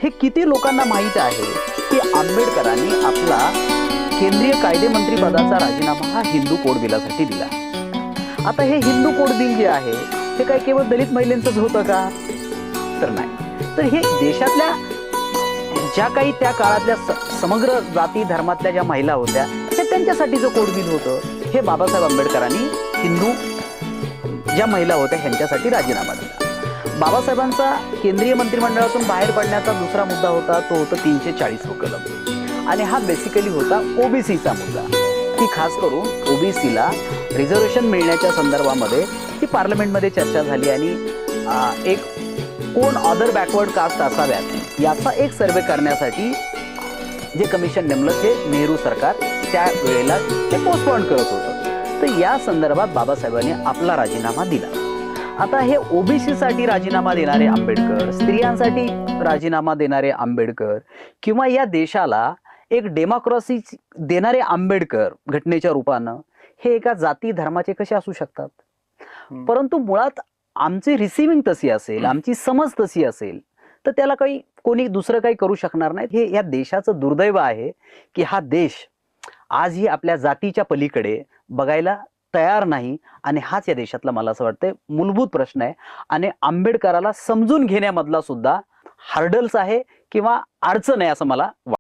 हे किती लोकांना माहीत आहे की आंबेडकरांनी आपला केंद्रीय कायदेमंत्री पदाचा राजीनामा हा हिंदू कोड बिलासाठी दिला. आता हे हिंदू कोड बिल जे आहे हे काय केवळ दलित महिलांचंच होतं का? तर नाही. तर हे देशातल्या ज्या काही त्या काळातल्या समग्र जाती धर्मातल्या ज्या महिला होत्या हे त्यांच्यासाठीचं कोड बिल होतं. हे बाबासाहेब आंबेडकरांनी हिंदू ज्या महिला होत्या ह्यांच्यासाठी राजीनामा दिला. बाबासाहेबांचा केंद्रीय मंत्रिमंडळातून बाहेर पडण्याचा दुसरा मुद्दा होता तो होता 340 कलम. आणि हा बेसिकली होता ओबीसीचा मुद्दा, की खास करून ओबीसीला रिझर्वेशन मिळण्याच्या संदर्भामध्ये ही पार्लमेंटमध्ये चर्चा झाली आणि एक कोण अदर बॅकवर्ड कास्ट असाव्यात याचा एक सर्वे करण्यासाठी जे कमिशन नेमलं ते नेहरू सरकार त्या वेळेला ते पोस्टपोन करत होतं. तर या संदर्भात बाबासाहेबांनी आपला राजीनामा दिला. आता हे ओबीसी साठी राजीनामा देणारे आंबेडकर, स्त्रियांसाठी राजीनामा देणारे आंबेडकर किंवा या देशाला एक डेमोक्रेसी देणारे आंबेडकर घटनेच्या रूपानं हे एका जाती धर्माचे कसे असू शकतात? परंतु मुळात आमची रिसिव्हिंग तशी असेल, आमची समज तशी असेल तर त्याला काही कोणी दुसरं काही करू शकणार नाही. हे या देशाचं दुर्दैव आहे की हा देश आजही आपल्या जातीच्या पलीकडे बघायला तयार नाही. आणि हाच या देशातला मला असं वाटतंय मूलभूत प्रश्न आहे. आणि आंबेडकराला समजून घेण्यामधला सुद्धा हर्डल्स आहे किंवा अडचण आहे असं मला वाटतं.